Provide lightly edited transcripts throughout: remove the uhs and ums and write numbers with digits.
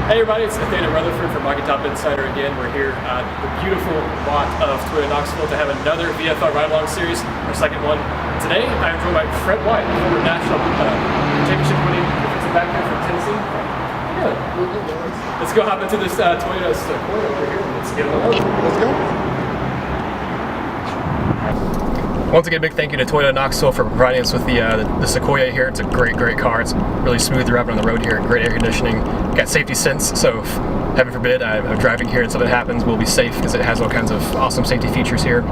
Hey everybody, it's Nathaniel Rutherford from Rocky Top Insider again. We're here at the beautiful lot of Toyota Knoxville to have another VFL Ride Along series, our second one. Today, I'm joined by Fred White, former national championship winning defensive back here from Tennessee. Good. Let's go hop into this Toyota Sequoia over here. Let's get it on. Let's go. Once again, big thank you to Toyota Knoxville for providing us with the Sequoia here. It's a great car. It's really smooth driving on the road here. Great air conditioning. Got safety sense, so if, heaven forbid, I'm driving here and something happens, we'll be safe because it has all kinds of awesome safety features here.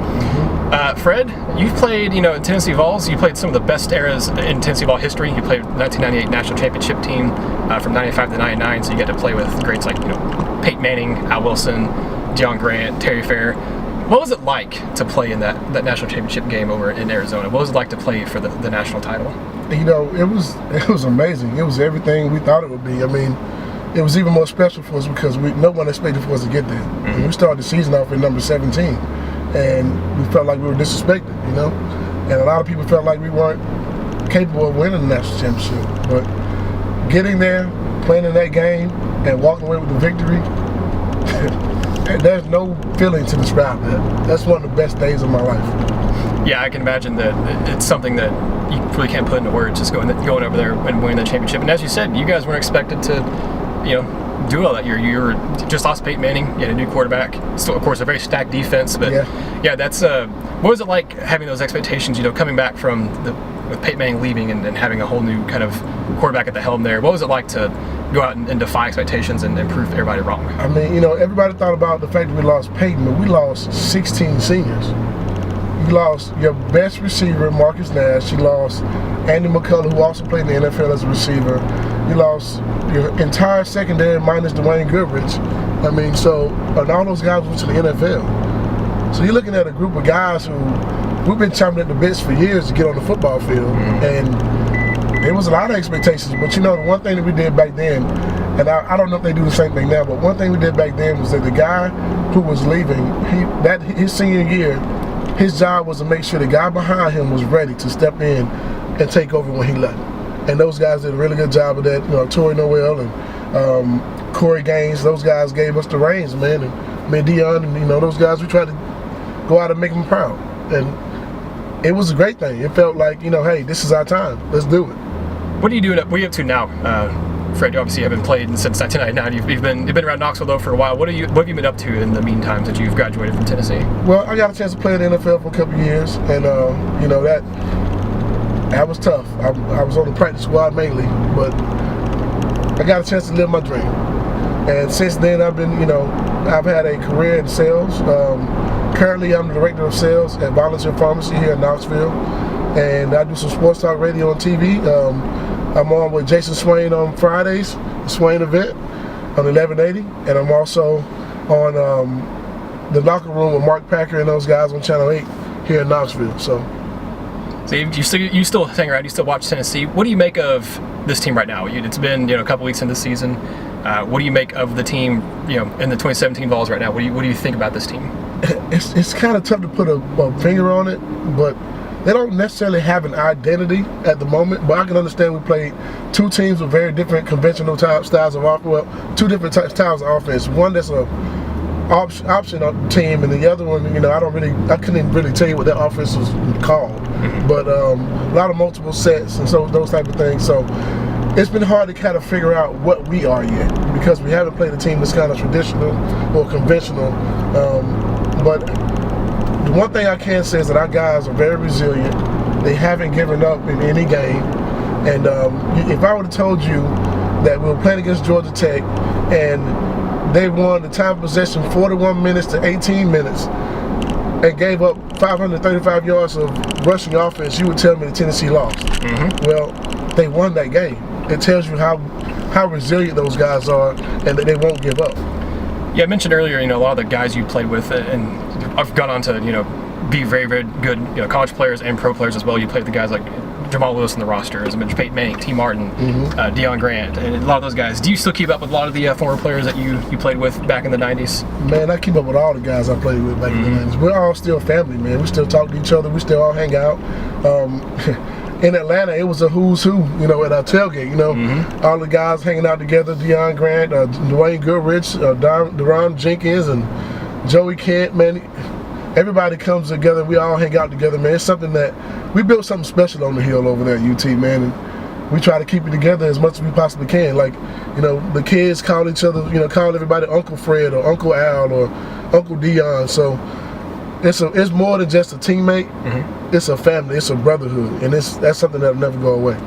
Fred, you've played, in Tennessee Vols. You played some of the best eras in Tennessee Vol history. You played 1998 National Championship team from 95 to 99, so you get to play with greats like Peyton Manning, Al Wilson, Deion Grant, Terry Fair. What was it like to play in that national championship game over in Arizona? What was it like to play for the national title? It was amazing. It was everything we thought it would be. I mean, it was even more special for us because no one expected for us to get there. We started the season off at number 17, and we felt like we were disrespected, And a lot of people felt like we weren't capable of winning the national championship. But getting there, playing in that game, and walking away with the victory, there's no feeling to describe that. That's one of the best days of my life. Yeah, I can imagine that it's something that you really can't put into words, just going over there and winning the championship. And as you said, you guys weren't expected to, do all that year. You were just lost Peyton Manning, you had a new quarterback, still, of course, a very stacked defense. But yeah that's what was it like having those expectations, coming back from with Peyton Manning leaving and having a whole new kind of quarterback at the helm there? What was it like to go out and defy expectations and prove everybody wrong? I mean, everybody thought about the fact that we lost Peyton, but we lost 16 seniors. You lost your best receiver, Marcus Nash. You lost Andy McCullough, who also played in the NFL as a receiver. You lost your entire secondary minus Dwayne Goodrich. I mean, and all those guys went to the NFL. So you're looking at a group of guys who we've been chomping at the bits for years to get on the football field. And there was a lot of expectations. But the one thing that we did back then, and I don't know if they do the same thing now, but one thing we did back then was that the guy who was leaving, his senior year, his job was to make sure the guy behind him was ready to step in and take over when he left. And those guys did a really good job of that. Torrey Noel and Corey Gaines, those guys gave us the reins, man. And Deion and those guys, we tried to go out and make them proud. And it was a great thing. It felt like, hey, this is our time. Let's do it. What are you doing? What are you up to now, Fred? You obviously haven't played since 1999. You've been around Knoxville though for a while. What have you been up to in the meantime that you've graduated from Tennessee? Well, I got a chance to play in the NFL for a couple of years, and that was tough. I was on the practice squad mainly, but I got a chance to live my dream. And since then, I've had a career in sales. Currently, I'm the director of sales at Volunteer Pharmacy here in Knoxville, and I do some sports talk radio and TV. I'm on with Jason Swain on Fridays, the Swain event on 1180, and I'm also on the locker room with Mark Packer and those guys on Channel 8 here in Knoxville. So you still hang around, you still watch Tennessee. What do you make of this team right now? It's been a couple weeks into the season. What do you make of the team in the 2017 Vols right now? What do you think about this team? It's kind of tough to put a finger on it, but they don't necessarily have an identity at the moment. But I can understand we played two teams with very different conventional styles of offense. Well, two different styles of offense. One that's a option team, and the other one, I couldn't really tell you what that offense was called. But a lot of multiple sets and so those type of things. So it's been hard to kind of figure out what we are yet because we haven't played a team that's kind of traditional or conventional. But the one thing I can say is that our guys are very resilient. They haven't given up in any game. And if I would have told you that we were playing against Georgia Tech and they won the time of possession 41 minutes to 18 minutes and gave up 535 yards of rushing offense, you would tell me that Tennessee lost. Well, they won that game. It tells you how resilient those guys are and that they won't give up. Yeah, I mentioned earlier, a lot of the guys you played with, and I've gone on to, be very, very good, college players and pro players as well. You played with the guys like Jamal Lewis in the roster, as I mentioned, Peyton Manning, T. Martin, Deion Grant, and a lot of those guys. Do you still keep up with a lot of the former players that you played with back in the 90s? Man, I keep up with all the guys I played with back in the 90s. We're all still family, man. We still talk to each other. We still all hang out. in Atlanta, it was a who's who, you know, at our tailgate, you know. All the guys hanging out together, Deion Grant, Dwayne Goodrich, Deron Jenkins, and Joey Kent, man. Everybody comes together, we all hang out together, man. It's something that, we built something special on the hill over there at UT, man. And we try to keep it together as much as we possibly can. Like, you know, the kids call each other, you know, call everybody Uncle Fred or Uncle Al or Uncle Dion. So it's more than just a teammate. It's a family, it's a brotherhood, and that's something that'll never go away.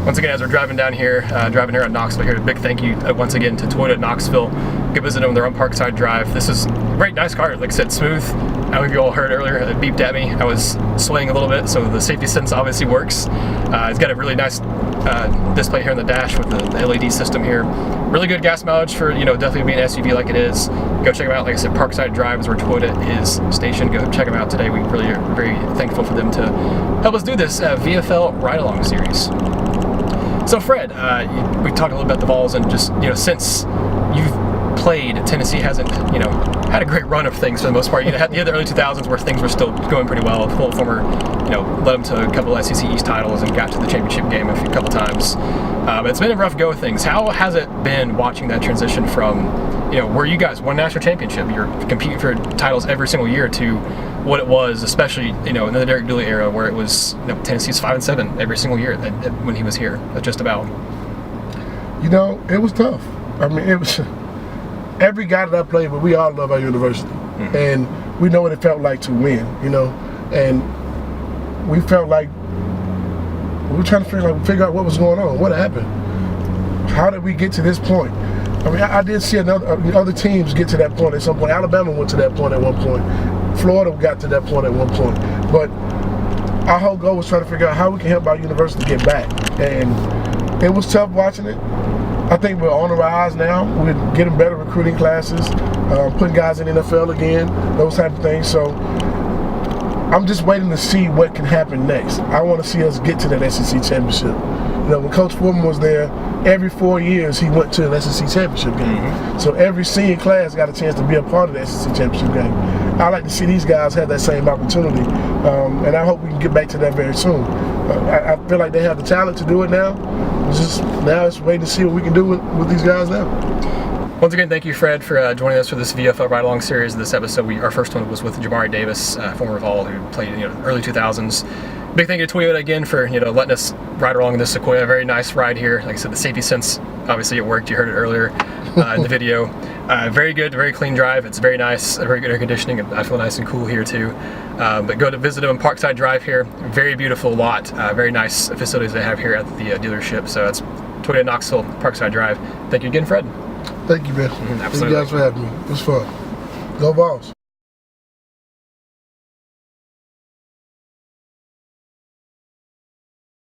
Once again, as we're driving down here, driving here at Knoxville here, a big thank you once again to Toyota Knoxville. Go visit them, they're on Parkside Drive. This is a very nice car, like I said, smooth. I don't know if you all heard earlier, it beeped at me. I was swaying a little bit, so the safety sense obviously works. It's got a really nice display here on the dash with the LED system here. Really good gas mileage for, you know, definitely being an SUV like it is. Go check them out. Like I said, Parkside Drive is where Toyota is stationed. Go check them out today. We really are very thankful for them to help us do this VFL Ride Along series. So Fred, we talked a little about the Vols, and just, you know, since you've played, Tennessee hasn't, you know, had a great run of things for the most part. You know, had the early 2000s where things were still going pretty well. Full former, you know, led them to a couple of SEC East titles and got to the championship game a couple times. But it's been a rough go of things. How has it been watching that transition from, you know, where you guys won national championship, you're competing for titles every single year, to what it was, especially, you know, in the Derek Dooley era, where it was, you know, Tennessee's 5-7 every single year when he was here, just about. You know, it was tough. I mean, it was every guy that I played with, we all love our university, and we know what it felt like to win, you know, and we felt like we were trying to figure out what was going on, what happened, how did we get to this point. I mean, I did see other teams get to that point at some point. Alabama went to that point at one point. Florida got to that point at one point. But our whole goal was trying to figure out how we can help our university get back. And it was tough watching it. I think we're on the rise now. We're getting better recruiting classes, putting guys in the NFL again, those type of things. So I'm just waiting to see what can happen next. I want to see us get to that SEC championship. You know, when Coach Foreman was there, every 4 years he went to an SEC championship game. So every senior class got a chance to be a part of the SEC championship game. I like to see these guys have that same opportunity, and I hope we can get back to that very soon. I feel like they have the talent to do it now. Now it's waiting to see what we can do with these guys now. Once again, thank you, Fred, for joining us for this VFL Ride Along series. This episode, our first one was with Jamari Davis, former Vol, who played in, you know, early 2000s. Big thank you to Toyota again for, you know, letting us ride along in this Sequoia. Very nice ride here. Like I said, the safety sense, obviously it worked. You heard it earlier in the video. Very good, very clean drive. It's very nice, very good air conditioning. I feel nice and cool here too. But go to visit them on Parkside Drive here. Very beautiful lot. Very nice facilities they have here at the dealership. So that's Toyota Knoxville, Parkside Drive. Thank you again, Fred. Thank you, man. Absolutely. Thank you guys for having me. It was fun. Go Vols.